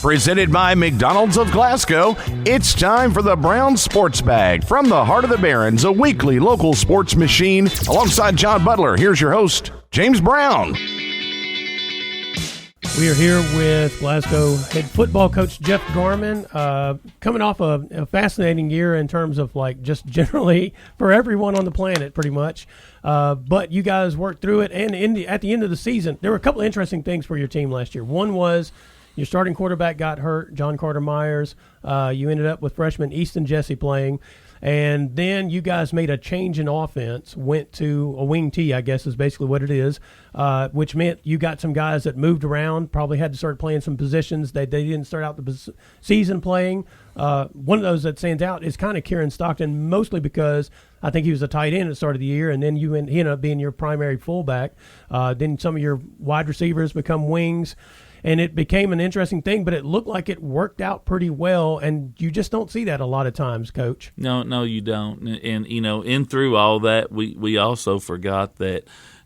Presented by McDonald's of Glasgow, it's time for the Brown Sports Bag from the heart of the Barrens, a weekly local sports machine. Alongside John Butler, here's your host, James Brown. We are here with Glasgow head football coach Jeff Garmon, coming off a fascinating year in terms of like just generally for everyone on the planet pretty much. But you guys worked through it, and at the end of the season, there were a couple of interesting things for your team last year. One was your starting quarterback got hurt, John Carter Myers. You ended up with freshman Easton Jesse playing. And then you guys made a change in offense, went to a wing T, I guess is basically what it is, which meant you got some guys that moved around, probably had to start playing some positions that they didn't start out the season playing. One of those that stands out is kind of Kieran Stockton, mostly because I think he was a tight end at the start of the year, and then he ended up being your primary fullback. Then some of your wide receivers become wings. And it became an interesting thing, but it looked like it worked out pretty well, and you just don't see that a lot of times, Coach. No, you don't. And in through all that, we also forgot that,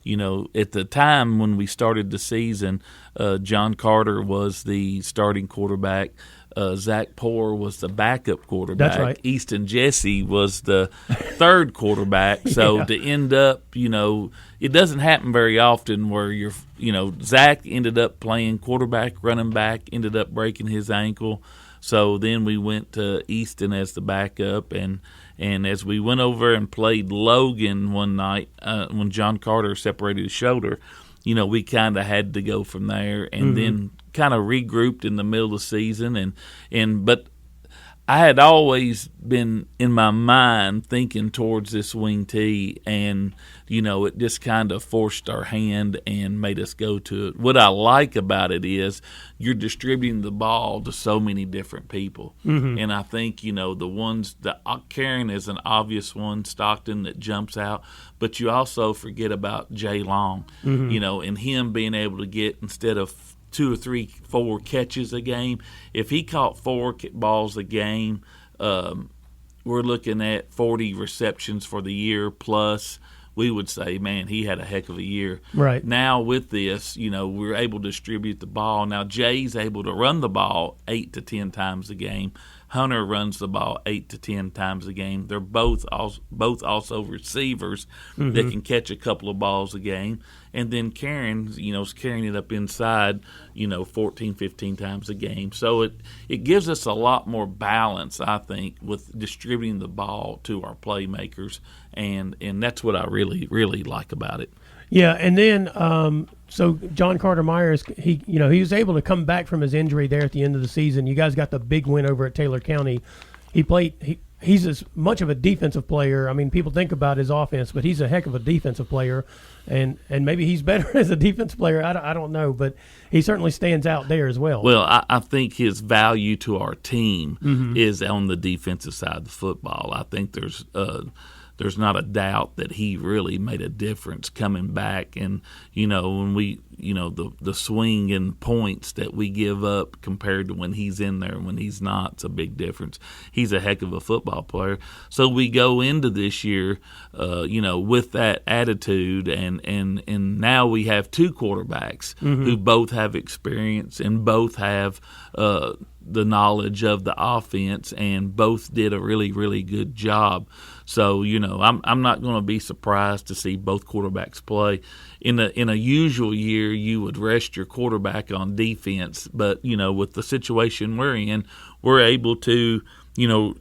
at the time when we started the season, John Carter was the starting quarterback. Zach Poore was the backup quarterback. That's right. Easton Jesse was the third quarterback. So Yeah. to end up, it doesn't happen very often where Zach ended up playing quarterback, running back, ended up breaking his ankle. So then we went to Easton as the backup, and as we went over and played Logan one night when John Carter separated his shoulder, we kind of had to go from there, and then kind of regrouped in the middle of the season, but I had always been in my mind thinking towards this wing T, and it just kind of forced our hand and made us go to it. What I like about it is you're distributing the ball to so many different people, and I think the ones that Karen is an obvious one, Stockton that jumps out, but you also forget about Jay Long, and him being able to get, instead of 2 or 3, 4 catches a game. If he caught 4 balls a game, we're looking at 40 receptions for the year plus. We would say, man, he had a heck of a year. Right. Now with this, we're able to distribute the ball. Now Jay's able to run the ball 8 to 10 times a game. Hunter runs the ball 8 to 10 times a game. They're both also receivers that can catch a couple of balls a game. And then Karen, is carrying it up inside, 14, 15 times a game. So it gives us a lot more balance, I think, with distributing the ball to our playmakers, and that's what I really, really like about it. Yeah, and then so John Carter Myers, he was able to come back from his injury there at the end of the season. You guys got the big win over at Taylor County. He's as much of a defensive player. I mean, people think about his offense, but he's a heck of a defensive player, and maybe he's better as a defensive player. I don't know, but he certainly stands out there as well. Well, I think his value to our team is on the defensive side of the football. I think there's not a doubt that he really made a difference coming back. And, when we, the swing and points that we give up compared to when he's in there and when he's not, it's a big difference. He's a heck of a football player. So we go into this year, with that attitude, and now we have 2 quarterbacks who both have experience and both have the knowledge of the offense, and both did a really, really good job. So, I'm not going to be surprised to see both quarterbacks play. In a usual year, you would rest your quarterback on defense, but, with the situation we're in, we're able to,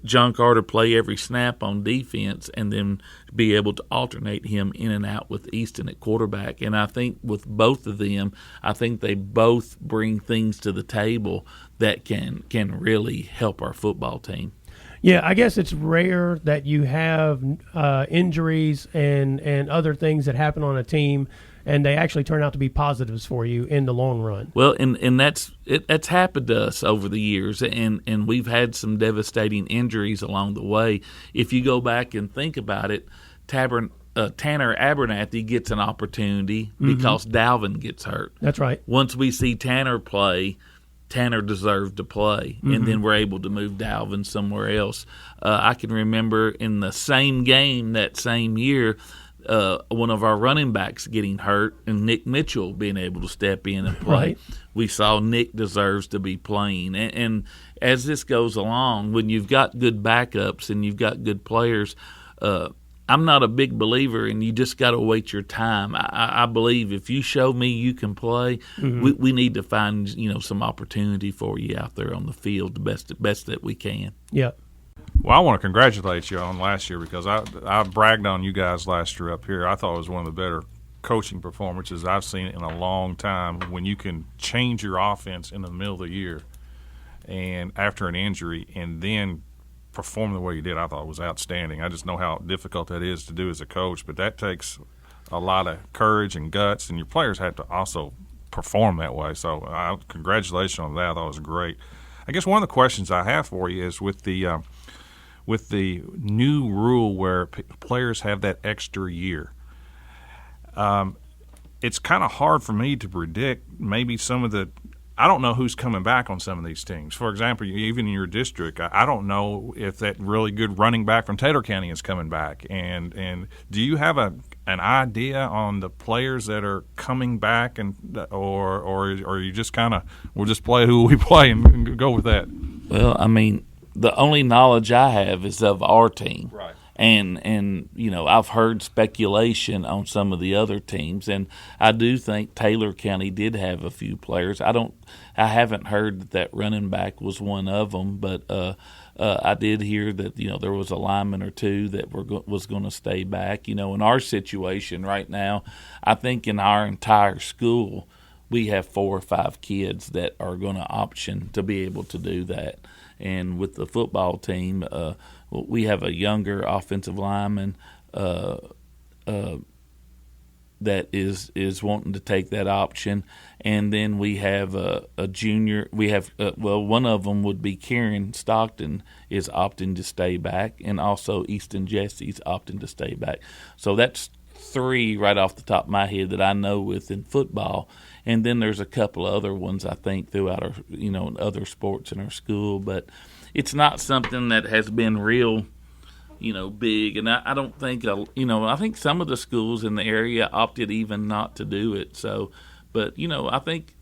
John Carter play every snap on defense and then be able to alternate him in and out with Easton at quarterback. And I think with both of them, I think they both bring things to the table that can really help our football team. Yeah, I guess it's rare that you have injuries and other things that happen on a team, and they actually turn out to be positives for you in the long run. Well, and that's happened to us over the years, and we've had some devastating injuries along the way. If you go back and think about it, Tanner Abernathy gets an opportunity because Dalvin gets hurt. That's right. Once we see Tanner play, Tanner deserved to play, and then we're able to move Dalvin somewhere else. I can remember in the same game that same year, one of our running backs getting hurt and Nick Mitchell being able to step in and play. Right. We saw Nick deserves to be playing. And as this goes along, when you've got good backups and you've got good players, I'm not a big believer in you just got to wait your time. I believe if you show me you can play, we need to find some opportunity for you out there on the field the best that we can. Yeah. Well, I want to congratulate you on last year because I bragged on you guys last year up here. I thought it was one of the better coaching performances I've seen in a long time when you can change your offense in the middle of the year and after an injury and then perform the way you did. I thought it was outstanding. I just know how difficult that is to do as a coach, but that takes a lot of courage and guts, and your players have to also perform that way. So congratulations on that. I thought it was great. I guess one of the questions I have for you is with the new rule where players have that extra year, it's kind of hard for me to predict maybe some of the – I don't know who's coming back on some of these teams. For example, even in your district, I don't know if that really good running back from Taylor County is coming back. And do you have an idea on the players that are coming back, or you just kind of we'll just play who we play and go with that? Well, I mean, the only knowledge I have is of our team. Right. And I've heard speculation on some of the other teams, and I do think Taylor County did have a few players. I haven't heard that running back was one of them, but I did hear that there was a lineman or two that was going to stay back. In our situation right now, I think in our entire school we have 4 or 5 kids that are going to option to be able to do that. And with the football team, we have a younger offensive lineman that is wanting to take that option, and then we have a junior. We have one of them would be Karen Stockton is opting to stay back, and also Easton Jesse's opting to stay back. So that's 3 right off the top of my head that I know within football. And then there's a couple of other ones I think throughout our other sports in our school, but it's not something that has been real big. And I don't think I think some of the schools in the area opted even not to do it. So, but I think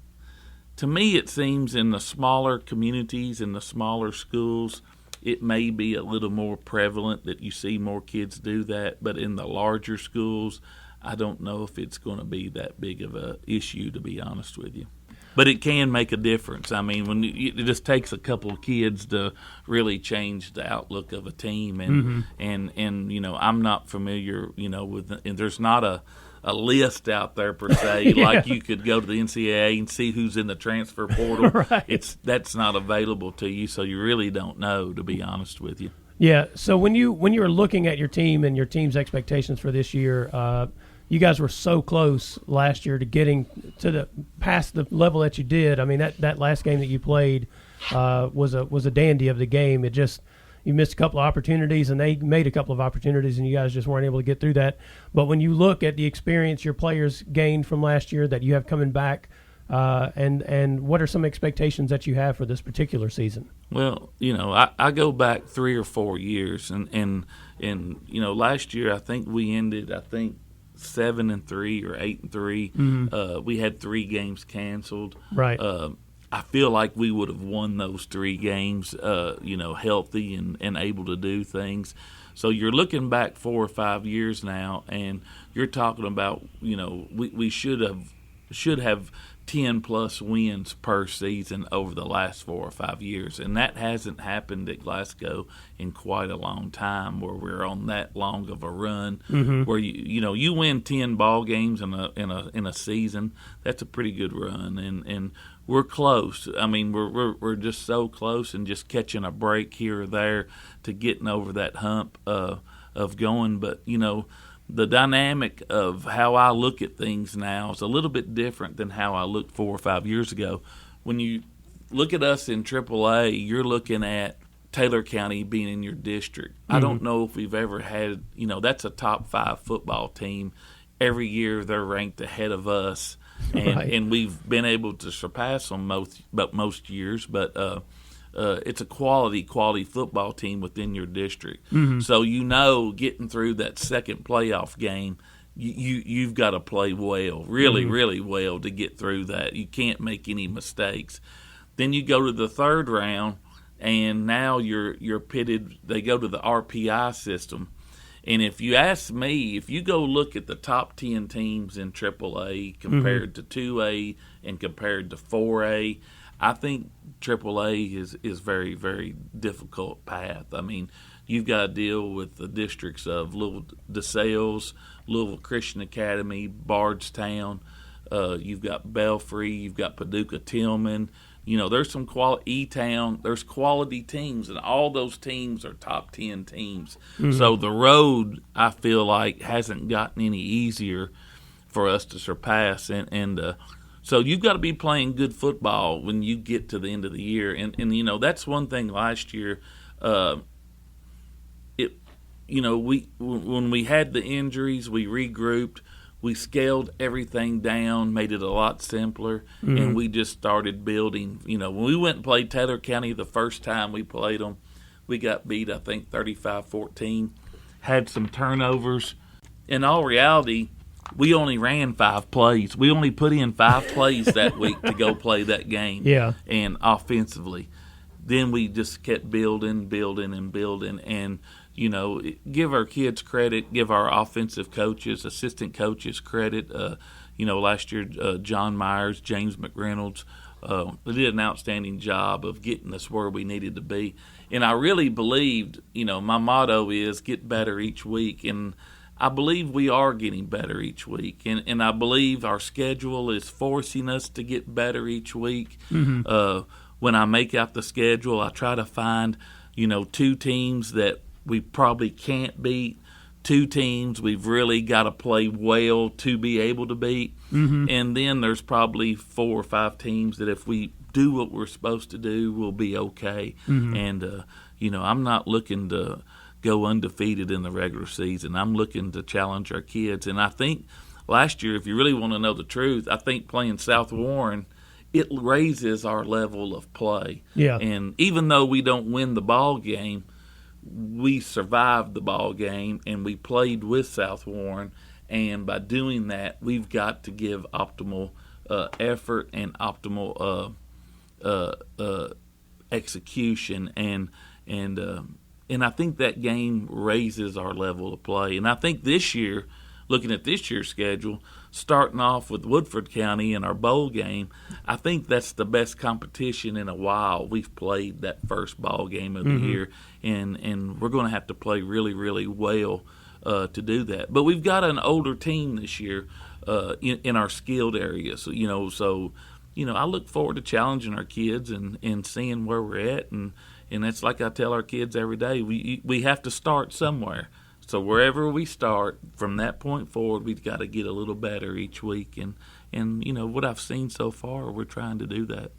to me it seems in the smaller communities, in the smaller schools, it may be a little more prevalent that you see more kids do that. But in the larger schools, I don't know if it's going to be that big of a issue, to be honest with you. But it can make a difference. I mean, it just takes a couple of kids to really change the outlook of a team. And and I'm not familiar, with and there's not a list out there per se like you could go to the NCAA and see who's in the transfer portal. Right. That's not available to you, so you really don't know, to be honest with you. Yeah. So when you were looking at your team and your team's expectations for this year, you guys were so close last year to getting to past the level that you did. I mean, that last game that you played was a dandy of the game. It just you missed a couple of opportunities, and they made a couple of opportunities, and you guys just weren't able to get through that. But when you look at the experience your players gained from last year that you have coming back, and what are some expectations that you have for this particular season? Well, I go back 3 or 4 years, and last year I think we ended 7-3 or 8-3. We had 3 games canceled. Right. I feel like we would have won those 3 games, healthy and able to do things. So you're looking back 4 or 5 years now, and you're talking about, we should have 10-plus wins per season over the last 4 or 5 years, and that hasn't happened at Glasgow in quite a long time, where we're on that long of a run. Where you win 10 ball games in a season. That's a pretty good run, and we're close. I mean, we're just so close, and just catching a break here or there to getting over that hump of going. But the dynamic of how I look at things now is a little bit different than how I looked 4 or 5 years ago. When you look at us in AAA, you're looking at Taylor County being in your district. I don't know if we've ever had, that's a top 5 football team. Every year they're ranked ahead of us, and we've been able to surpass them most years. But it's a quality football team within your district. So getting through that second playoff game you've got to play well, really, really well to get through that. You can't make any mistakes. Then you go to the third round, and now you're pitted. They go to the RPI system. And if you ask me, if you go look at the top 10 teams in AAA compared to 2A and compared to 4A, I think AAA is very, very difficult path. I mean, you've got to deal with the districts of Louisville DeSales, Louisville Christian Academy, Bardstown. You've got Belfry. You've got Paducah Tillman. There's some E-Town. There's quality teams, and all those teams are top 10 teams. So the road, I feel like, hasn't gotten any easier for us to surpass. And so you've got to be playing good football when you get to the end of the year. And that's one thing last year. When we had the injuries, we regrouped. We scaled everything down, made it a lot simpler, and we just started building. When we went and played Taylor County the first time we played them, we got beat, I think, 35-14, had some turnovers. In all reality, we only ran 5 plays. We only put in 5 plays that week to go play that game. Yeah. And offensively. Then we just kept building, and give our kids credit, give our offensive coaches, assistant coaches credit. Last year, John Myers, James McReynolds, they did an outstanding job of getting us where we needed to be. And I really believed, my motto is get better each week. And I believe we are getting better each week. And I believe our schedule is forcing us to get better each week. When I make out the schedule, I try to find, 2 teams that we probably can't beat, 2 teams we've really got to play well to be able to beat, and then there's probably 4 or 5 teams that if we do what we're supposed to do, we'll be okay. And, I'm not looking to go undefeated in the regular season. I'm looking to challenge our kids. And I think last year, if you really want to know the truth, I think playing South Warren, it raises our level of play. Yeah. And even though we don't win the ball game, we survived the ball game and we played with South Warren. And by doing that, we've got to give optimal effort and optimal execution. And I think that game raises our level of play. And I think this year, looking at this year's schedule, starting off with Woodford County in our bowl game, I think that's the best competition in a while. We've played that first ball game of the year, and we're going to have to play really, really well to do that. But we've got an older team this year in our skilled areas. So I look forward to challenging our kids and seeing where we're at, and that's like I tell our kids every day. We have to start somewhere. So wherever we start, from that point forward, we've got to get a little better each week. And what I've seen so far, we're trying to do that.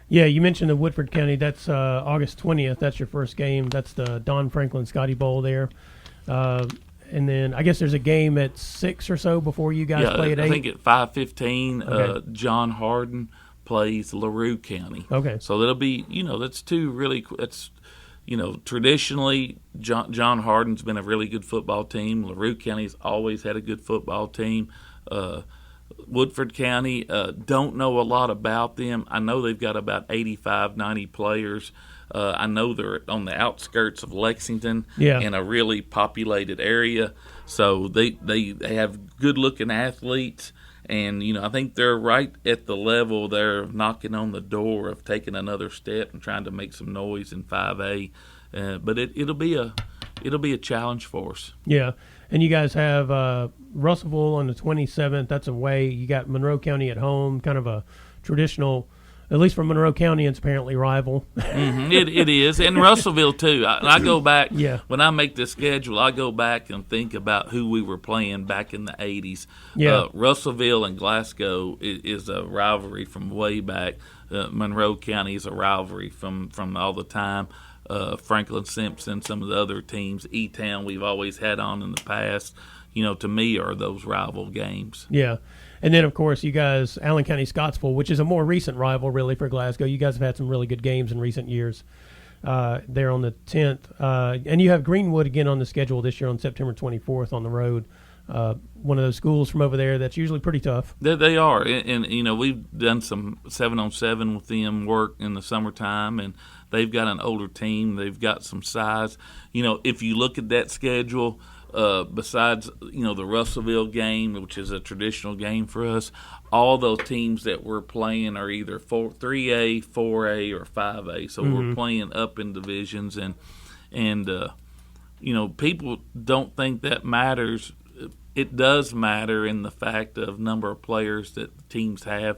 Yeah, you mentioned the Woodford County. That's August 20th. That's your first game. That's the Don Franklin Scotty Bowl there. And then I guess there's a game at 6 or so before you guys play at 8. I think at 5:15, John Hardin plays LaRue County. Okay. So that'll be, that's 2 really – that's – traditionally, John Hardin's been a really good football team. LaRue County's always had a good football team. Woodford County, don't know a lot about them. I know they've got about 85, 90 players. I know they're on the outskirts of Lexington in a really populated area. So they have good-looking athletes. And, I think they're right at the level they're knocking on the door of taking another step and trying to make some noise in 5A. But it'll be a challenge for us. Yeah. And you guys have Russellville on the 27th. That's away. You got Monroe County at home, kind of a traditional, at least for Monroe County, it's apparently rival. It is. And Russellville, too. I go back, when I make this schedule, I go back and think about who we were playing back in the 80s. Yeah. Russellville and Glasgow is a rivalry from way back. Monroe County is a rivalry from all the time. Franklin Simpson, some of the other teams, E-Town we've always had on in the past, to me are those rival games. Yeah. And then, of course, you guys, Allen County Scottsville, which is a more recent rival, really, for Glasgow. You guys have had some really good games in recent years there on the 10th. And you have Greenwood again on the schedule this year on September 24th on the road. one of those schools from over there that's usually pretty tough. They are, and we've done some 7-on-7 with them work in the summertime, and they've got an older team. They've got some size. If you look at that schedule, besides the Russellville game, which is a traditional game for us, all those teams that we're playing are either 3A, 4A, or 5A. So we're playing up in divisions, and people don't think that matters. It does matter in the fact of number of players that the teams have,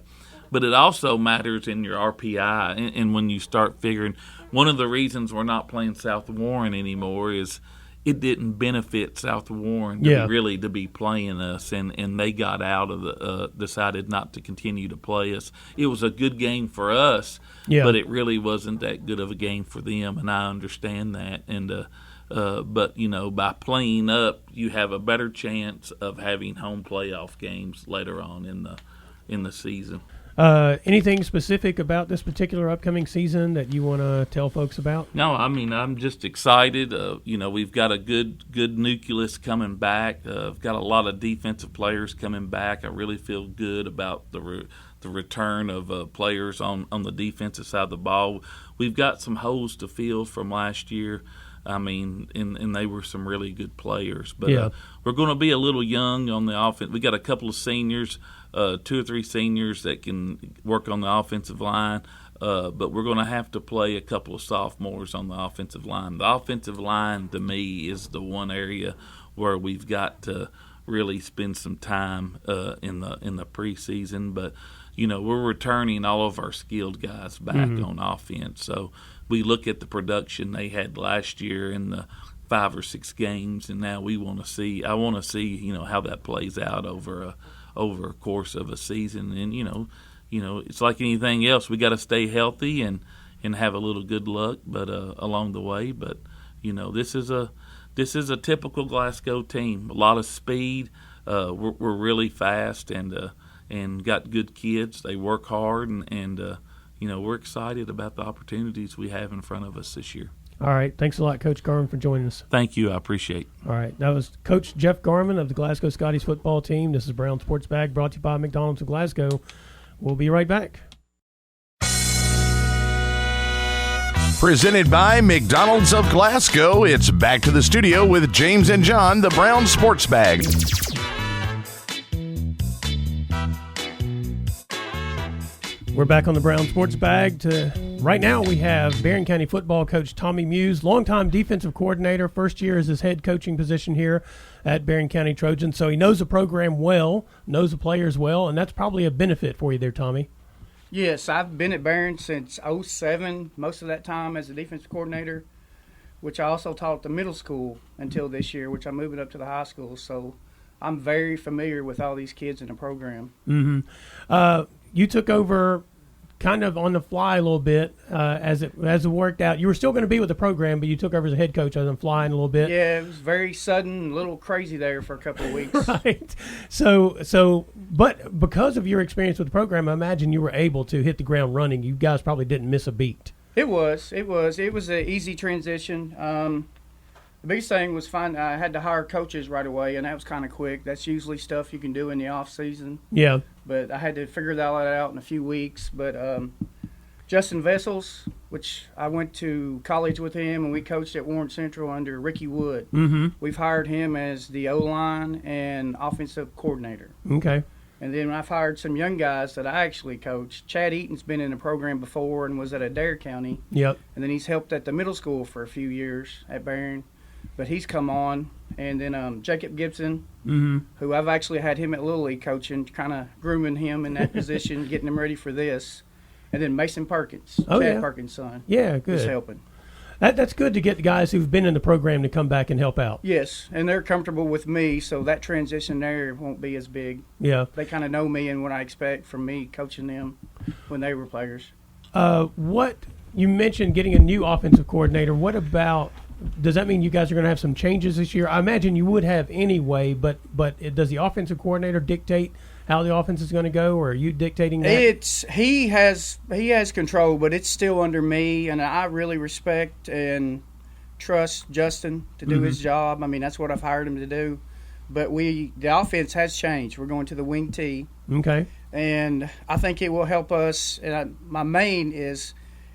but it also matters in your RPI. And when you start figuring, one of the reasons we're not playing South Warren anymore is it didn't benefit South Warren to be playing us, and they got out of decided not to continue to play us. It was a good game for us, but it really wasn't that good of a game for them, and I understand that. And but by playing up, you have a better chance of having home playoff games later on in the season. Anything specific about this particular upcoming season that you want to tell folks about? No, I'm just excited. We've got a good nucleus coming back. I've got a lot of defensive players coming back. I really feel good about the return of players on the defensive side of the ball. We've got some holes to fill from last year. And they were some really good players. But we're going to be a little young on the offense. We got a couple of seniors, 2 or 3 seniors that can work on the offensive line. But we're going to have to play a couple of sophomores on the offensive line. The offensive line, to me, is the one area where we've got to really spend some time in the preseason. But we're returning all of our skilled guys back on offense. So we look at the production they had last year in the 5 or 6 games, and now I want to see how that plays out over a course of a season. And it's like anything else, we got to stay healthy and have a little good luck, but along the way. But this is a typical Glasgow team. A lot of speed. We're really fast and got good kids. They work hard, and we're excited about the opportunities we have in front of us this year. All right. Thanks a lot, Coach Garmon, for joining us. Thank you. I appreciate it. All right. That was Coach Jeff Garmon of the Glasgow Scotties football team. This is Brown Sports Bag, brought to you by McDonald's of Glasgow. We'll be right back. Presented by McDonald's of Glasgow, it's back to the studio with James and John, the Brown Sports Bag. We're back on the Brown Sports Bag. Right now we have Barren County football coach Tommy Muse, longtime defensive coordinator, first year as his head coaching position here at Barren County Trojans. So he knows the program well, knows the players well, and that's probably a benefit for you there, Tommy. Yes, I've been at Barren since 2007, most of that time as a defensive coordinator, which I also taught at the middle school until this year, which I'm moving up to the high school. So I'm very familiar with all these kids in the program. Mm-hmm. You took over kind of on the fly a little bit as it worked out. You were still going to be with the program, but you took over as a head coach as I'm flying a little bit. Yeah, it was very sudden, a little crazy there for a couple of weeks. Right. But because of your experience with the program, I imagine you were able to hit the ground running. You guys probably didn't miss a beat. It was an easy transition. The biggest thing was I had to hire coaches right away, and that was kind of quick. That's usually stuff you can do in the off season. Yeah. But I had to figure that out in a few weeks. But Justin Vessels, which I went to college with him, and we coached at Warren Central under Ricky Wood. Mm-hmm. We've hired him as the O-line and offensive coordinator. Okay. And then I've hired some young guys that I actually coached. Chad Eaton's been in the program before and was at Adair County. Yep. And then he's helped at the middle school for a few years at Barren. But he's come on. And then Jacob Gibson, who I've actually had him at Little League coaching, kind of grooming him in that position, getting him ready for this. And then Mason Perkins, Chad Perkins' son. Yeah, good. He's helping. That's good to get the guys who've been in the program to come back and help out. Yes, and they're comfortable with me, so that transition there won't be as big. Yeah. They kind of know me and what I expect from me coaching them when they were players. What you mentioned getting a new offensive coordinator. What about – does that mean you guys are going to have some changes this year? I imagine you would have anyway, but does the offensive coordinator dictate how the offense is going to go, or are you dictating that? He has control, but it's still under me, and I really respect and trust Justin to do his job. I mean, that's what I've hired him to do. But the offense has changed. We're going to the wing T. Okay. And I think it will help us. And my main is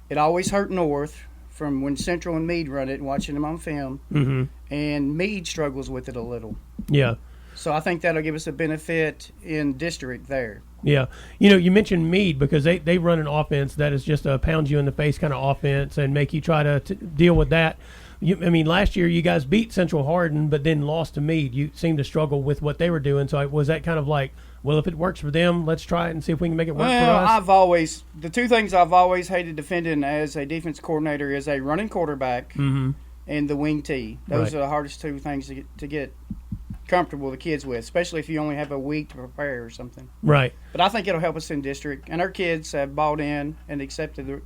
it always hurt North from when Central and Meade run it and watching them on film. Mm-hmm. And Meade struggles with it a little. Yeah. So I think that'll give us a benefit in district there. Yeah. You mentioned Meade because they run an offense that is just a pound-you-in-the-face kind of offense and make you try to deal with that. Last year you guys beat Central Hardin but then lost to Meade. You seemed to struggle with what they were doing. So was that kind of like, well, if it works for them, let's try it and see if we can make it work for us? The two things I've always hated defending as a defense coordinator is a running quarterback mm-hmm. and the wing T. Those are the hardest two things to get comfortable with the kids with, especially if you only have a week to prepare or something. Right. But I think it'll help us in district, and our kids have bought in and accepted it,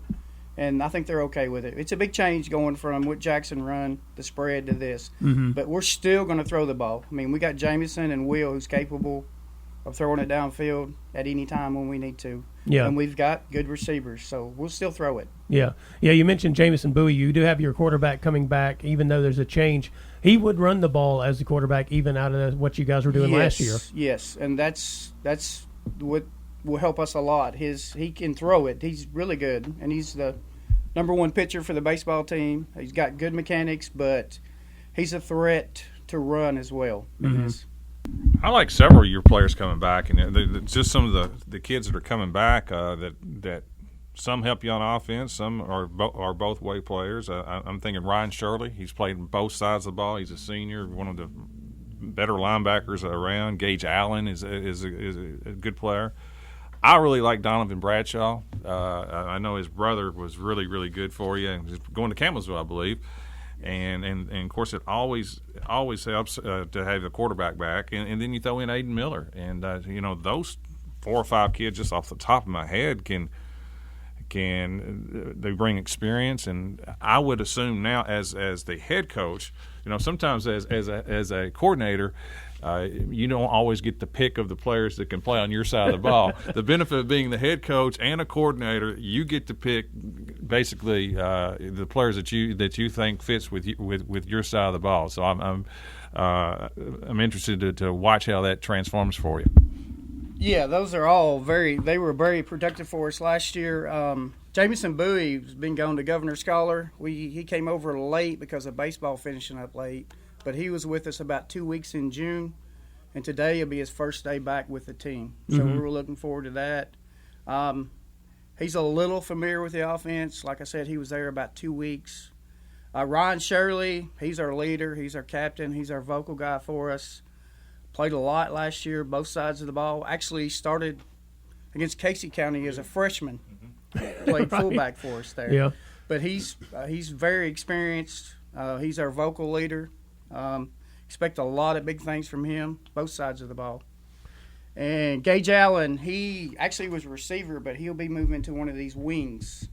and I think they're okay with it. It's a big change going from what Jackson run, the spread, to this. Mm-hmm. But we're still going to throw the ball. We got Jamison and Will who's capable of throwing it downfield at any time when we need to. Yeah. And we've got good receivers, so we'll still throw it. Yeah. Yeah, you mentioned Jamison Bowie. You do have your quarterback coming back, even though there's a change. He would run the ball as the quarterback, even out of what you guys were doing last year. Yes, and that's what will help us a lot. He can throw it. He's really good, and he's the number one pitcher for the baseball team. He's got good mechanics, but he's a threat to run as well. Mm-hmm. I like several of your players coming back, and just some of the kids that are coming back that some help you on offense, some are both way players. I'm thinking Ryan Shirley. He's played both sides of the ball. He's a senior, one of the better linebackers around. Gage Allen is a good player. I really like Donovan Bradshaw. I know his brother was really, really good for you. He's going to Campbellsville, I believe. And of course, it always helps to have the quarterback back. And then you throw in Aiden Miller. And, those 4 or 5 kids just off the top of my head they bring experience. And I would assume now as the head coach, sometimes as a coordinator, you don't always get the pick of the players that can play on your side of the ball. The benefit of being the head coach and a coordinator, you get to pick basically the players that you think fits with your side of the ball. So I'm interested to watch how that transforms for you. Yeah, those are all they were very productive for us last year. Jamison Bowie's been going to Governor Scholar. He came over late because of baseball finishing up late, but he was with us about 2 weeks in June, and today will be his first day back with the team. So Mm-hmm. we were looking forward to that. He's a little familiar with the offense. Like I said, he was there about 2 weeks. Ryan Shirley, he's our leader. He's our captain. He's our vocal guy for us. Played a lot last year, both sides of the ball. Actually started against Casey County as a freshman. Played fullback for us there. Yeah. But he's very experienced. He's our vocal leader. Expect a lot of big things from him, both sides of the ball. And Gage Allen, he actually was a receiver, but he'll be moving to one of these wings.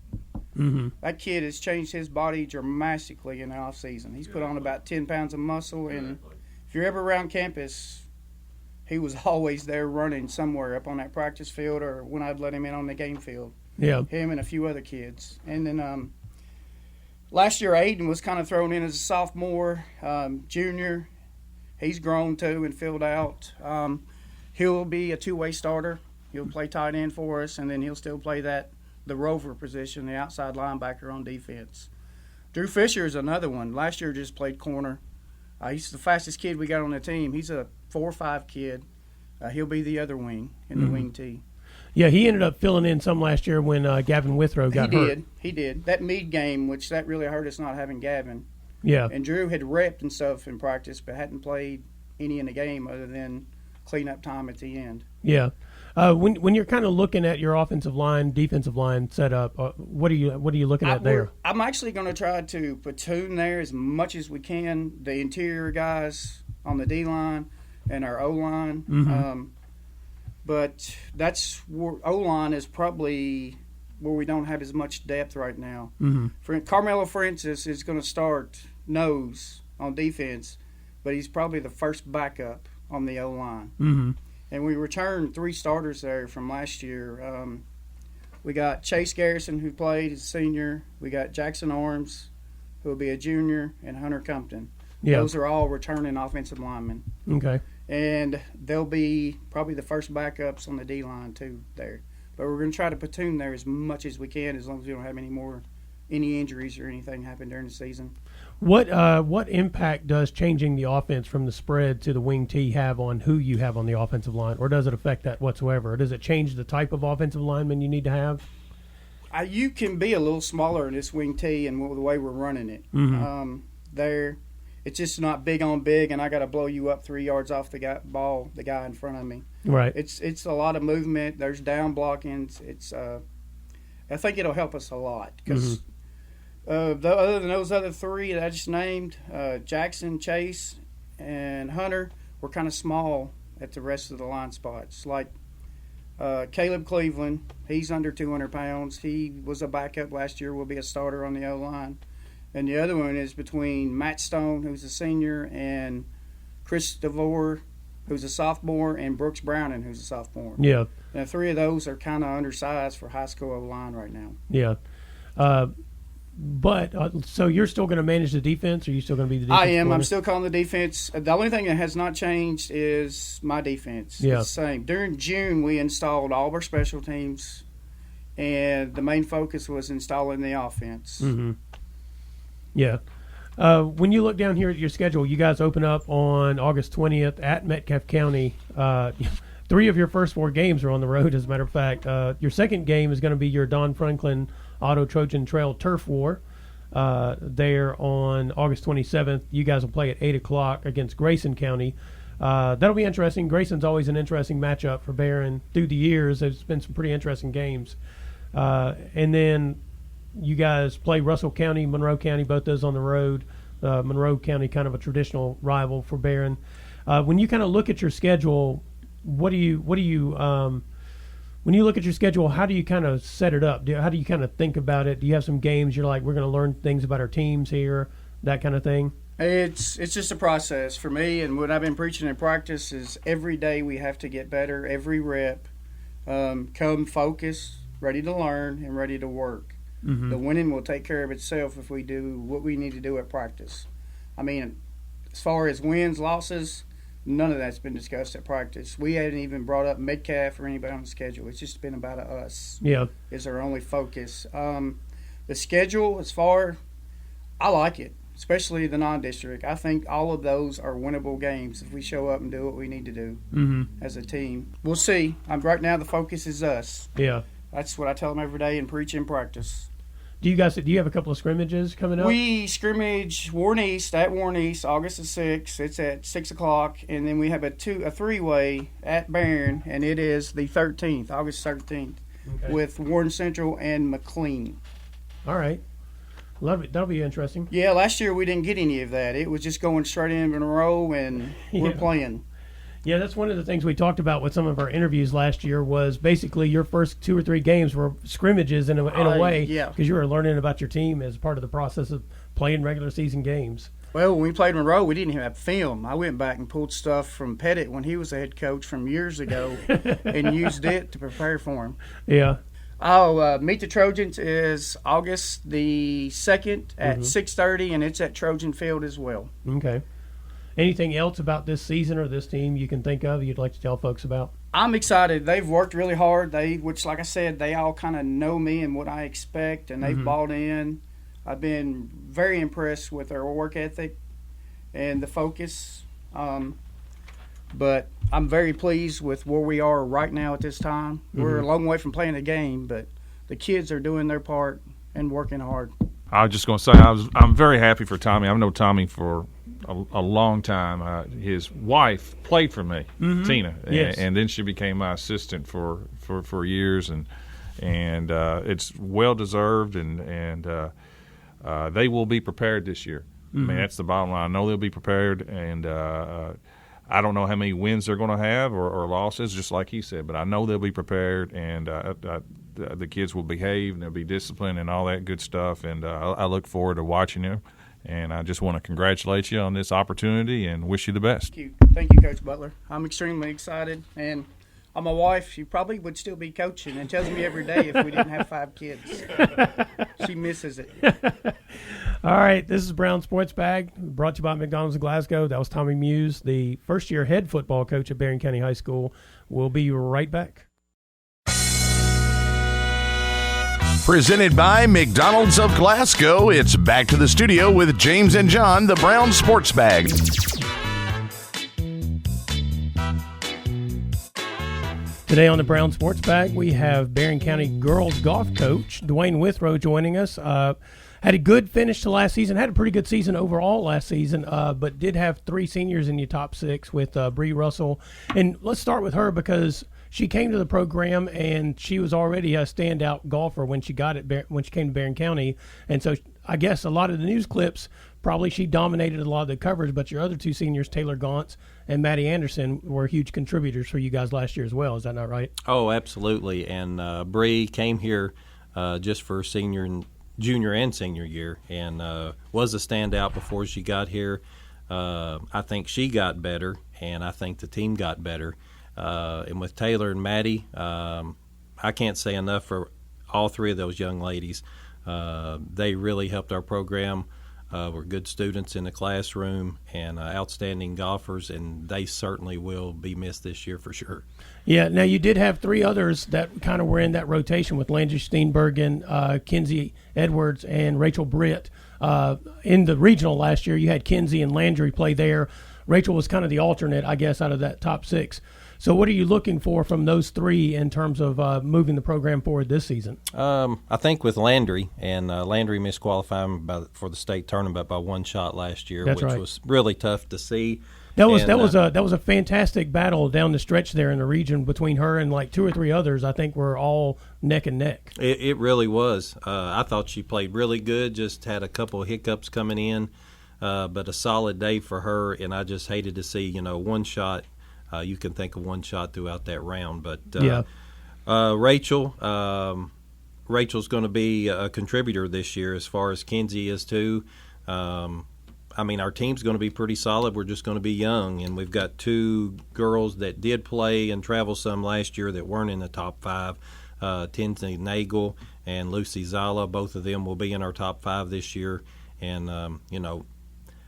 Mm-hmm. That kid has changed his body dramatically in the off season. He's put on about 10 pounds of muscle, and if you're ever around campus, he was always there running somewhere up on that practice field or when I'd let him in on the game field. Yeah. Him and a few other kids. And then last year, Aiden was kind of thrown in as a sophomore, junior. He's grown too and filled out. He'll be a two-way starter. He'll play tight end for us, and then he'll still play the rover position, the outside linebacker on defense. Drew Fisher is another one. Last year just played corner. He's the fastest kid we got on the team. He's a 4.5 kid. He'll be the other wing in the wing T. Yeah, he ended up filling in some last year when Gavin Withrow got hurt. He did. That Meade game, which that really hurt us not having Gavin. Yeah. And Drew had repped and stuff in practice, but hadn't played any in the game other than cleanup time at the end. Yeah. When you're kind of looking at your offensive line, defensive line setup, what are you looking at there? I'm actually going to try to platoon there as much as we can. The interior guys on the D line and our O line, but that's where O line is probably where we don't have as much depth right now. Mm-hmm. Carmelo Francis is going to start nose on defense, but he's probably the first backup on the O line. Mm-hmm. And we returned 3 starters there from last year. We got Chase Garrison, who played as a senior. We got Jackson Arms, who will be a junior, and Hunter Compton. Yeah. Those are all returning offensive linemen. Okay. and they'll be probably the first backups on the D-line too there. But we're going to try to platoon there as much as we can, as long as we don't have any injuries or anything happen during the season. What impact does changing the offense from the spread to the wing T have on who you have on the offensive line, or does it affect that whatsoever? Or does it change the type of offensive lineman you need to have? You can be a little smaller in this wing T and the way we're running it. Mm-hmm. It's just not big on big, and I got to blow you up 3 yards off the guy in front of me. Right. It's a lot of movement. There's down blockings. I think it'll help us a lot because other than those other three that I just named, Jackson, Chase, and Hunter, were kind of small at the rest of the line spots. Like Caleb Cleveland, he's under 200 pounds. He was a backup last year, will be a starter on the O-line. And the other one is between Matt Stone, who's a senior, and Chris DeVore, who's a sophomore, and Brooks Browning, who's a sophomore. Yeah. Now, three of those are kind of undersized for high school O-line right now. Yeah. So you're still going to manage the defense, or are you still going to be the defense? I am. coordinator? I'm still calling the defense. The only thing that has not changed is my defense. Yeah. It's the same. During June, we installed all of our special teams, and the main focus was installing the offense. Mm-hmm. Yeah. When you look down here at your schedule, you guys open up on August 20th at Metcalfe County. 3 of your first 4 games are on the road, as a matter of fact. Your second game is going to be your Don Franklin Auto Trojan Trail Turf War. There on August 27th, you guys will play at 8 o'clock against Grayson County. That'll be interesting. Grayson's always an interesting matchup for Barren through the years. There's been some pretty interesting games. And then you guys play Russell County, Monroe County, both those on the road. Monroe County, kind of a traditional rival for Barren. When you kind of look at your schedule, when you look at your schedule, how do you kind of set it up? How do you kind of think about it? Do you have some games you're like, we're going to learn things about our teams here, that kind of thing? It's just a process for me, and what I've been preaching in practice is every day we have to get better, every rep. Come focused, ready to learn, and ready to work. Mm-hmm. The winning will take care of itself if we do what we need to do at practice. I mean, as far as wins, losses, none of that's been discussed at practice. We hadn't even brought up Metcalfe or anybody on the schedule. It's just been about us. Yeah. Is our only focus. The schedule, I like it, especially the non-district. I think all of those are winnable games if we show up and do what we need to do as a team. We'll see. Right now the focus is us. Yeah. That's what I tell them every day and preach in practice. Do you have a couple of scrimmages coming up? We scrimmage Warren East, August the 6th. It's at 6 o'clock. And then we have a 3-way at Barren, and it is the 13th, August 13th, with Warren Central and McLean. All right. Love it. That'll be interesting. Yeah, last year we didn't get any of that. It was just going straight in a row, and we're playing. Yeah, that's one of the things we talked about with some of our interviews last year was basically your first 2 or 3 games were scrimmages in a way because you were learning about your team as part of the process of playing regular season games. Well, when we played Monroe, we didn't even have film. I went back and pulled stuff from Pettit when he was a head coach from years ago and used it to prepare for him. Yeah. Meet the Trojans is August the 2nd at 6:30, and it's at Trojan Field as well. Okay. Anything else about this season or this team you can think of you'd like to tell folks about? I'm excited. They've worked really hard. Which, like I said, they all kind of know me and what I expect, and they've bought in. I've been very impressed with their work ethic and the focus. But I'm very pleased with where we are right now at this time. We're a long way from playing a game, but the kids are doing their part and working hard. I was just going to say I'm very happy for Tommy. I've known Tommy for a long time. His wife played for me, Tina, yes. and then she became my assistant for years, and it's well deserved, and they will be prepared this year. I mean, that's the bottom line. I know they'll be prepared, and I don't know how many wins they're going to have or losses, just like he said, but I know they'll be prepared, and the kids will behave and they'll be disciplined and all that good stuff, and I look forward to watching them. And I just want to congratulate you on this opportunity and wish you the best. Thank you, Coach Butler. I'm extremely excited. And my wife, she probably would still be coaching and tells me every day if we didn't have 5 kids. She misses it. All right, this is Brown Sports Bag, brought to you by McDonald's of Glasgow. That was Tommy Muse, the first-year head football coach at Barren County High School. We'll be right back. Presented by McDonald's of Glasgow, it's back to the studio with James and John, the Brown Sports Bag. Today on the Brown Sports Bag, we have Barren County girls golf coach Duane Withrow joining us. Had a good finish to last season. Had a pretty good season overall last season, but did have 3 seniors in your top 6 with Bree Russell. And let's start with her because she came to the program and she was already a standout golfer when she came to Barren County. And so I guess a lot of the news clips, probably she dominated a lot of the coverage, but your other 2 seniors, Taylor Gauntz and Maddie Anderson, were huge contributors for you guys last year as well. Is that not right? Oh, absolutely. And Bree came here just for junior and senior year, and was a standout before she got here. I think she got better, and I think the team got better. And with Taylor and Maddie, I can't say enough for all 3 of those young ladies. They really helped our program. Were good students in the classroom and outstanding golfers, and they certainly will be missed this year for sure. Yeah, now you did have 3 others that kind of were in that rotation with Landry Steenbergen, Kinsey Edwards, and Rachel Britt. In the regional last year, you had Kinsey and Landry play there. Rachel was kind of the alternate, I guess, out of that top 6. So what are you looking for from those 3 in terms of moving the program forward this season? I think with Landry, and Landry missed qualifying for the state tournament by 1 shot last year, That's which right. was really tough to see. That was a fantastic battle down the stretch there in the region between her and like 2 or 3 others. I think were all neck and neck. It really was. I thought she played really good. Just had a couple of hiccups coming in, but a solid day for her. And I just hated to see 1 shot. You can think of 1 shot throughout that round, but Rachel's going to be a contributor this year, as far as Kinsey is too. Our team's going to be pretty solid. We're just going to be young, and we've got 2 girls that did play and travel some last year that weren't in the top 5. Tinsley Nagel and Lucy Zala, both of them will be in our top 5 this year. And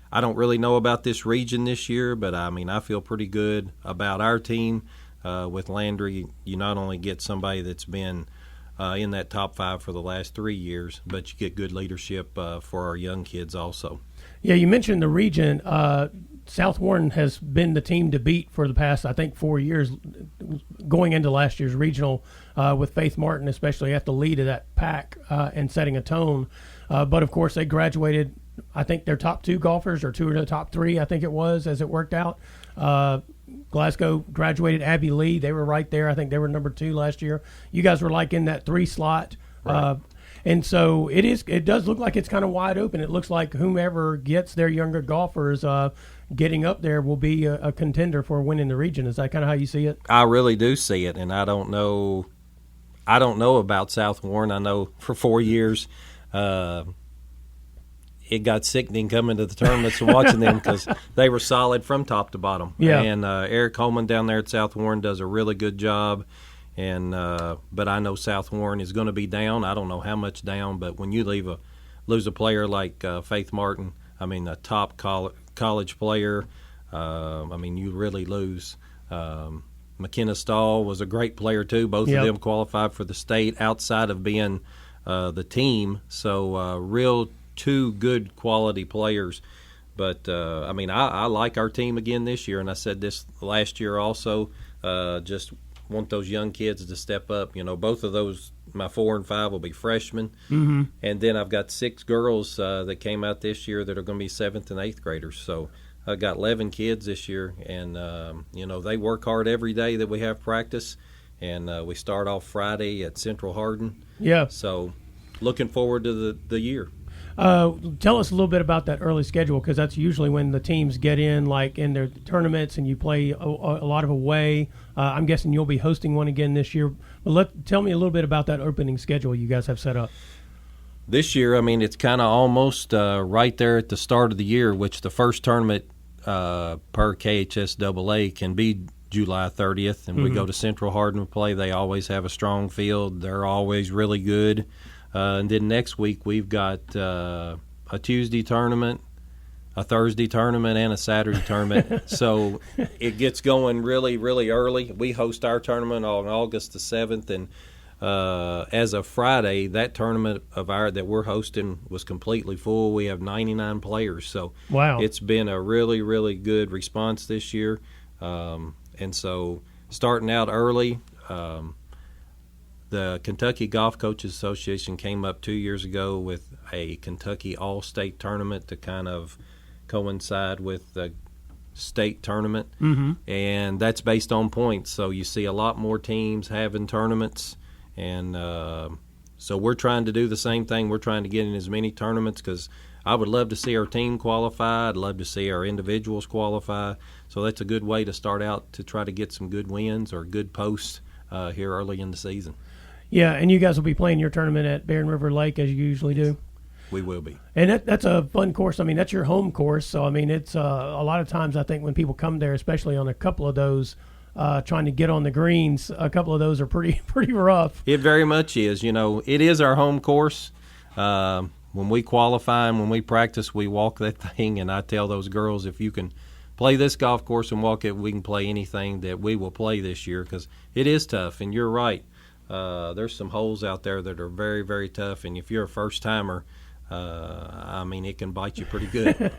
I don't really know about this region this year, but I feel pretty good about our team. With Landry, you not only get somebody that's been in that top 5 for the last 3 years, but you get good leadership for our young kids also. Yeah, you mentioned the region. South Warren has been the team to beat for the past, I think, 4 years, going into last year's regional with Faith Martin, especially at the lead of that pack and setting a tone. But, of course, they graduated, I think, their top 2 golfers, or 2 of the top 3, I think it was, as it worked out. Glasgow graduated Abby Lee. They were right there. I think they were number 2 last year. You guys were like in that 3 slot. Right. And so it does look like it's kind of wide open. It looks like whomever gets their younger golfers getting up there will be a contender for winning the region. Is that kind of how you see it? I really do see it, and I don't know about South Warren. I know for 4 years it got sickening coming to the tournaments and watching them because they were solid from top to bottom. Yeah. And Eric Holman down there at South Warren does a really good job. And but I know South Warren is going to be down. I don't know how much down, but when you lose a player like Faith Martin, a top college player, you really lose. McKenna Stahl was a great player too. Both of them qualified for the state outside of being the team. So real 2 good quality players. But I like our team again this year, and I said this last year also. Just want those young kids to step up. Both of those, my 4 and 5, will be freshmen. Mm-hmm. And then I've got 6 girls that came out this year that are going to be 7th and 8th graders. So I've got 11 kids this year, and, they work hard every day that we have practice. And we start off Friday at Central Hardin. Yeah. So looking forward to the year. Tell us a little bit about that early schedule, because that's usually when the teams get in, like in their tournaments, and you play a lot of away. I'm guessing you'll be hosting one again this year. But tell me a little bit about that opening schedule you guys have set up. This year, it's kind of almost right there at the start of the year, which the first tournament per KHSAA can be July 30th, and we go to Central Hardin to play. They always have a strong field. They're always really good. And then next week we've got a Tuesday tournament, a Thursday tournament, and a Saturday tournament. So it gets going really, really early. We host our tournament on August the 7th, and as of Friday, that tournament of our that we're hosting was completely full. We have 99 players, so wow, it's been a really, really good response this year. And so starting out early, the Kentucky Golf Coaches Association came up 2 years ago with a Kentucky All-State tournament to kind of coincide with the state tournament, and that's based on points. So you see a lot more teams having tournaments, and so we're trying to do the same thing. We're trying to get in as many tournaments because I would love to see our team qualify. I'd love to see our individuals qualify. So that's a good way to start out to try to get some good wins or good posts here early in the season. Yeah, and you guys will be playing your tournament at Barren River Lake as you usually do. We will be. And that's a fun course. I mean, that's your home course. So, I mean, it's a lot of times I think when people come there, especially on a couple of those, trying to get on the greens, a couple of those are pretty rough. It very much is. You know, it is our home course. When we qualify and when we practice, we walk that thing, and I tell those girls, if you can play this golf course and walk it, we can play anything that we will play this year because it is tough. And you're right. There's some holes out there that are very, very tough, and if you're a first-timer, I mean, it can bite you pretty good.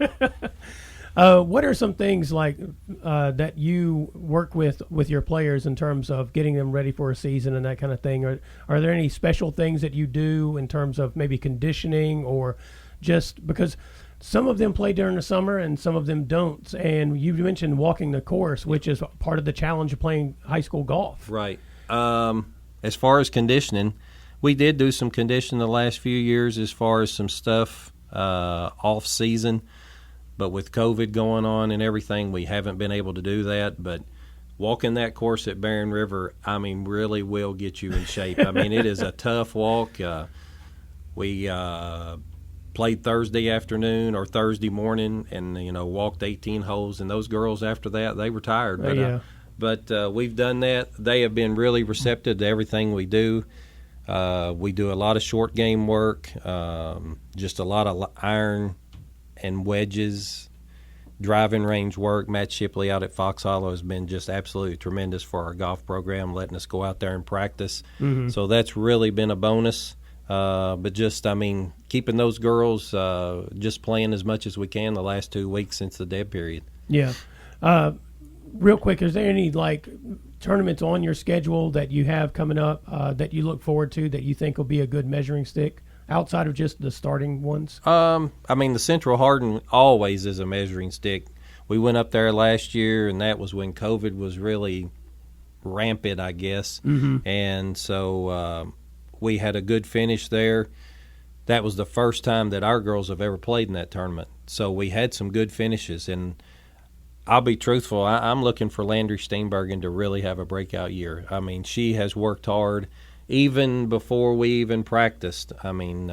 What are some things like that you work with your players in terms of getting them ready for a season and that kind of thing? Are there any special things that you do in terms of maybe conditioning or just because some of them play during the summer and some of them don't? And you mentioned walking the course, which is part of the challenge of playing high school golf. Right. As far as conditioning, we did do some conditioning the last few years as far as some stuff off season, but with COVID going on and everything, we haven't been able to do that. But walking that course at Barren River, I mean, really will get you in shape. I mean, it is a tough walk. We played Thursday afternoon or Thursday morning and, you know, walked 18 holes, and those girls after that, they were tired. But, But we've done that. They have been really receptive to everything we do. We do a lot of short game work, just a lot of iron and wedges, driving range work. Matt Shipley out at Fox Hollow has been just absolutely tremendous for our golf program, letting us go out there and practice. So that's really been a bonus. But just, I mean, keeping those girls just playing as much as we can the last 2 weeks since the dead period. Yeah. Real quick, is there any like tournaments on your schedule that you have coming up that you look forward to that you think will be a good measuring stick outside of just the starting ones? I mean, the Central Hardin always is a measuring stick. We went up there last year, and that was when COVID was really rampant, I guess. And so we had a good finish there. That was the first time that our girls have ever played in that tournament. So we had some good finishes, and I'll be truthful, I'm looking for Landry Steenbergen to really have a breakout year. I mean, she has worked hard even before we even practiced. I mean,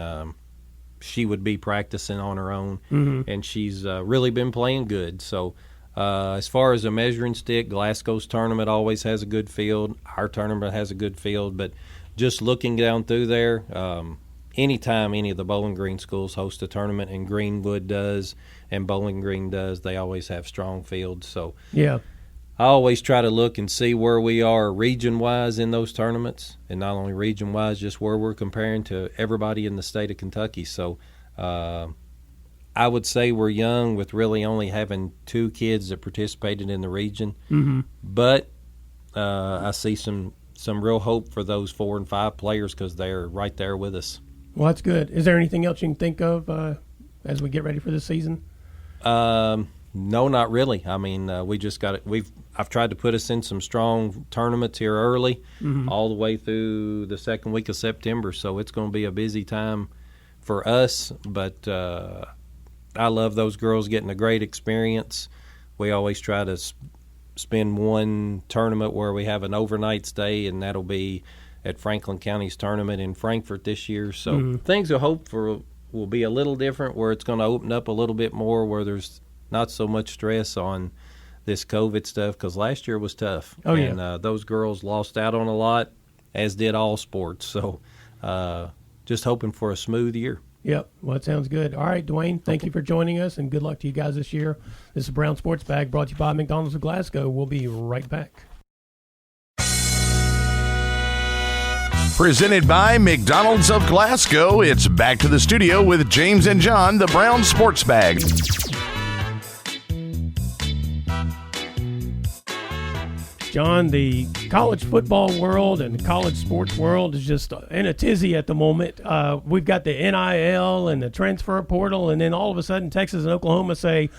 she would be practicing on her own, and she's really been playing good. So as far as a measuring stick, Glasgow's tournament always has a good field. Our tournament has a good field. But just looking down through there, anytime any of the Bowling Green schools host a tournament, and Greenwood does and Bowling Green does, they always have strong fields. So yeah, I always try to look and see where we are region-wise in those tournaments, and not only region-wise, just where we're comparing to everybody in the state of Kentucky. So I would say we're young with really only having 2 kids that participated in the region. But I see some real hope for those 4 and 5 players because they're right there with us. Well, that's good. Is there anything else you can think of as we get ready for this season? No, not really. I mean, we just got it. I've tried to put us in some strong tournaments here early, all the way through the second week of September. So it's going to be a busy time for us. But I love those girls getting a great experience. We always try to spend one tournament where we have an overnight stay, and that'll be at Franklin County's tournament in Frankfort this year. So things I hope for will be a little different, where it's going to open up a little bit more, where there's not so much stress on this COVID stuff, because last year was tough. And those girls lost out on a lot, as did all sports. So just hoping for a smooth year. Yep. Well, it sounds good. All right, Duane, thank you for joining us, and good luck to you guys this year. This is Brown Sports Bag brought to you by McDonald's of Glasgow. We'll be right back. Presented by McDonald's of Glasgow, it's back to the studio with James and John, the Brown Sports Bag. John, the college football world and the college sports world is just in a tizzy at the moment. We've got the NIL and the transfer portal, and then all of a sudden Texas and Oklahoma say,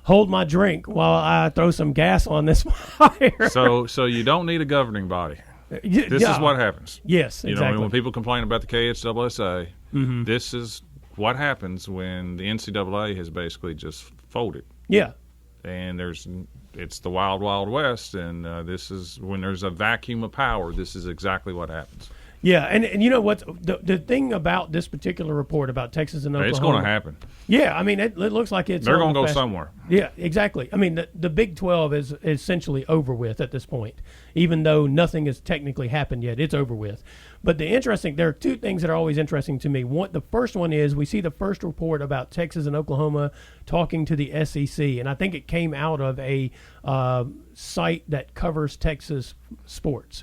hold my drink while I throw some gas on this fire. So you don't need a governing body. This is what happens. Yes, exactly. You know, when people complain about the KHSAA, this is what happens when the NCAA has basically just folded. Yeah. And it's the wild, wild west, and this is when there's a vacuum of power. This is exactly what happens. Yeah, and you know what? The thing about this particular report about Texas and Oklahoma, it's going to happen. Yeah, I mean, it looks like they're going to go somewhere. Yeah, exactly. I mean, the Big 12 is essentially over with at this point, even though nothing has technically happened yet. It's over with. But there are two things that are always interesting to me. The first one is we see the first report about Texas and Oklahoma talking to the SEC, and I think it came out of a site that covers Texas sports.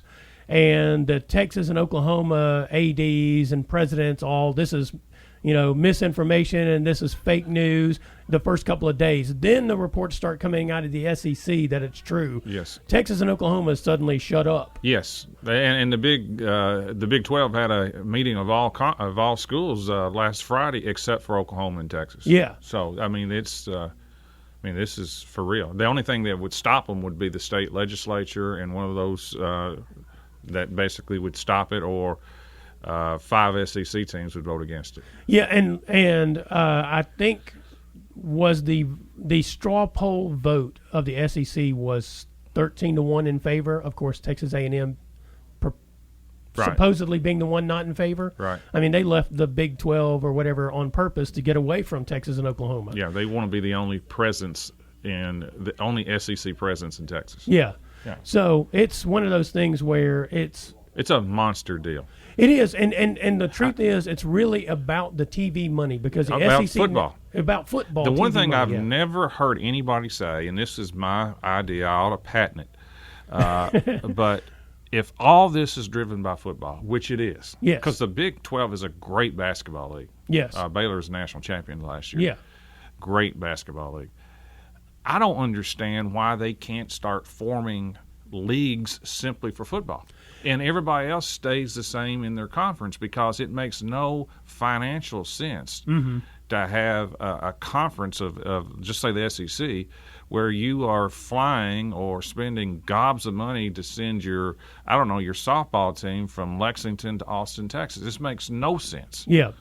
And the Texas and Oklahoma ADs and presidents, this is, misinformation and this is fake news the first couple of days. Then the reports start coming out of the SEC that it's true. Yes. Texas and Oklahoma suddenly shut up. Yes, and the Big 12 had a meeting of all schools last Friday except for Oklahoma and Texas. Yeah. So I mean this is for real. The only thing that would stop them would be the state legislature and one of those that basically would stop it, or 5 SEC teams would vote against it. Yeah, and I think was the straw poll vote of the SEC was 13-1 in favor. Of course, Texas A&M supposedly being the one not in favor. Right. I mean, they left the Big 12 or whatever on purpose to get away from Texas and Oklahoma. Yeah, they want to be the only the only SEC presence in Texas. Yeah. Yeah. So it's one of those things where it's a monster deal. It is, and the truth is, it's really about the TV money because the about SEC football. About football. The one TV thing money, I've never heard anybody say, and this is my idea, I ought to patent it, but if all this is driven by football, which it is, yes, because the Big 12 is a great basketball league. Yes, Baylor was national champion last year. Yeah, great basketball league. I don't understand why they can't start forming leagues simply for football. And everybody else stays the same in their conference because it makes no financial sense to have a conference of just say the SEC where you are flying or spending gobs of money to send your softball team from Lexington to Austin, Texas. This makes no sense. Yeah.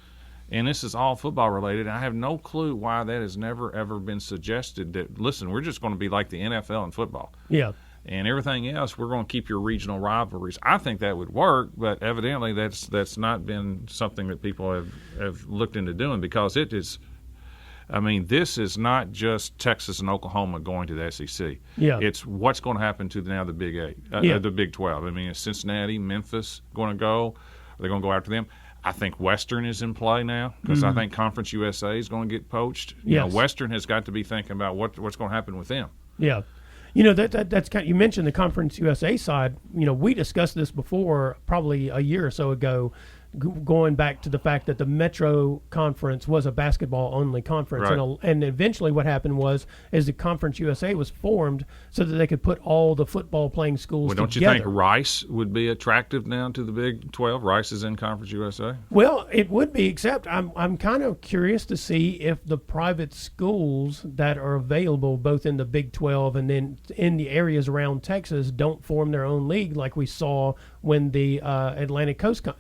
And this is all football related. I have no clue why that has never, ever been suggested that, listen, we're just going to be like the NFL in football. Yeah. And everything else, we're going to keep your regional rivalries. I think that would work, but evidently that's not been something that people have looked into doing because it is – I mean, this is not just Texas and Oklahoma going to the SEC. Yeah. It's what's going to happen to now the Big 8, the Big 12. I mean, is Cincinnati, Memphis going to go? Are they going to go after them? I think Western is in play now because I think Conference USA is going to get poached. Yes. Western has got to be thinking about what's going to happen with them. Yeah. That's kind of, you mentioned the Conference USA side. We discussed this before, probably a year or so ago, going back to the fact that the Metro Conference was a basketball-only conference. Right. And eventually what happened is the Conference USA was formed so that they could put all the football-playing schools together. Well, don't you think Rice would be attractive now to the Big 12? Rice is in Conference USA? Well, it would be, except I'm kind of curious to see if the private schools that are available both in the Big 12 and then in the areas around Texas don't form their own league like we saw when the Atlantic Coast –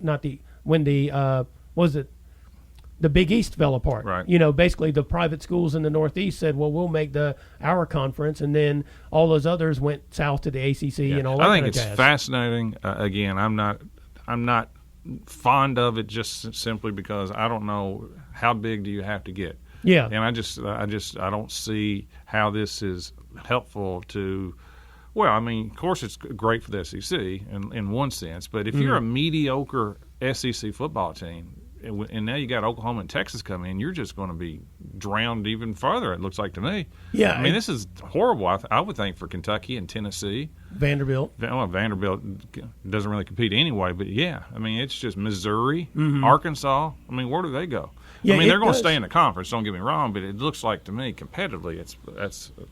the Big East fell apart. Right. Basically the private schools in the Northeast said, well, we'll make our conference, and then all those others went south to the ACC and all that kind of jazz. I think it's fascinating. Again, I'm not fond of it just simply because I don't know how big do you have to get. Yeah. And I don't see how this is helpful to. Well, I mean, of course, it's great for the SEC in one sense, but if you're a mediocre SEC football team, and now you got Oklahoma and Texas coming in, you're just going to be drowned even further, it looks like to me. Yeah. I mean, this is horrible, I would think, for Kentucky and Tennessee. Vanderbilt. Well, Vanderbilt doesn't really compete anyway, but yeah, I mean, it's just Missouri, Arkansas. I mean, where do they go? Yeah, I mean, they're going to does. stay in the conference, don't get me wrong, but it looks like to me, competitively,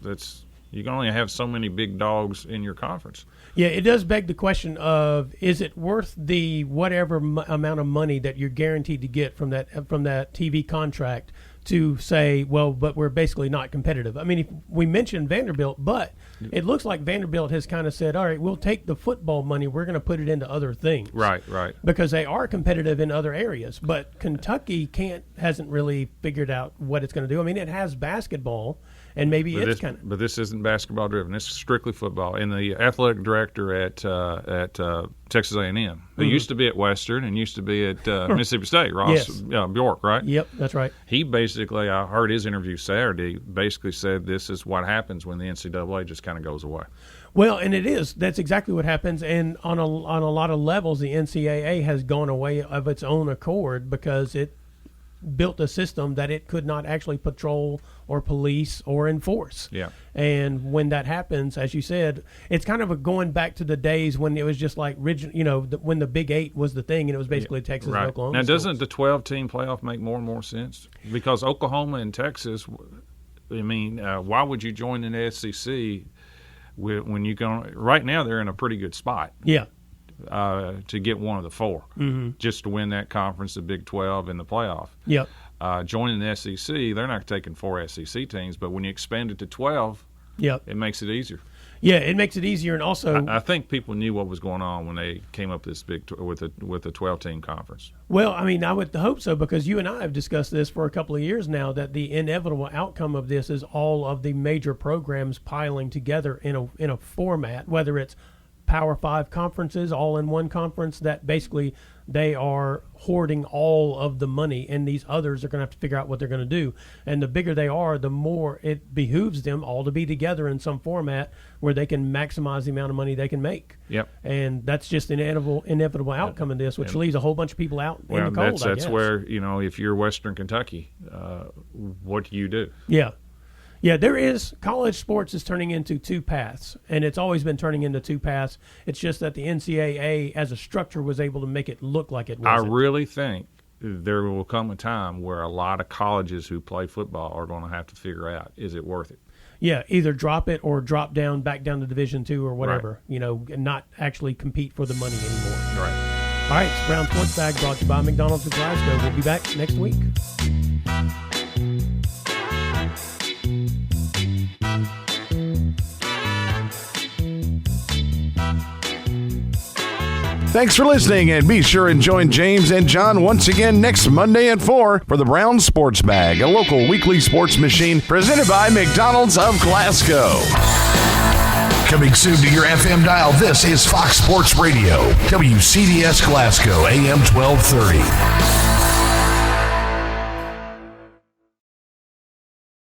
that's you can only have so many big dogs in your conference. Yeah, it does beg the question of, is it worth the whatever amount of money that you're guaranteed to get from that TV contract to say, well, but we're basically not competitive? I mean, if we mentioned Vanderbilt, but it looks like Vanderbilt has kind of said, all right, we'll take the football money, we're going to put it into other things. Right. Because they are competitive in other areas. But Kentucky hasn't really figured out what it's going to do. I mean, it has basketball, and maybe But this isn't basketball driven. This is strictly football. And the athletic director at Texas A&M, who used to be at Western and used to be at Mississippi State, Ross Bjork, right? Yep, that's right. He basically, I heard his interview Saturday, basically said this is what happens when the NCAA just kind of goes away. Well, and it is. That's exactly what happens. And on a lot of levels, the NCAA has gone away of its own accord because it built a system that it could not actually patrol or police or enforce. Yeah. And when that happens, as you said, it's kind of going back to the days when it was just like, when the Big Eight was the thing and it was basically Texas and Oklahoma. Now, schools. doesn't the 12-team playoff make more and more sense? Because Oklahoma and Texas, I mean, why would you join in the SEC when you go? Right now, they're in a pretty good spot. Yeah. To get one of the four, just to win that conference, the Big 12, and the playoff. Yep. Joining the SEC, they're not taking 4 SEC teams, but when you expand it to 12, it makes it easier. Yeah, it makes it easier, and also I think people knew what was going on when they came up with this with a 12-team conference. Well, I mean, I would hope so, because you and I have discussed this for a couple of years now, that the inevitable outcome of this is all of the major programs piling together in a format, whether it's Power 5 conferences all in one conference, that basically they are hoarding all of the money, and these others are going to have to figure out what they're going to do. And the bigger they are, the more it behooves them all to be together in some format where they can maximize the amount of money they can make. Yep. And that's just an inevitable outcome of this, which leaves a whole bunch of people out in the cold. That's where, if you're Western Kentucky, what do you do? Yeah. Yeah, college sports is turning into two paths, and it's always been turning into two paths. It's just that the NCAA as a structure was able to make it look like it wasn't. I really think there will come a time where a lot of colleges who play football are going to have to figure out, is it worth it? Yeah, either drop it or drop back down to Division II or whatever, and not actually compete for the money anymore. Right. All right, it's Brown Sports Bag brought to you by McDonald's of Glasgow. We'll be back next week. Thanks for listening, and be sure and join James and John once again next Monday at 4 for the Brown Sports Bag, a local weekly sports machine presented by McDonald's of Glasgow. Coming soon to your FM dial, this is Fox Sports Radio, WCDS Glasgow, AM 1230.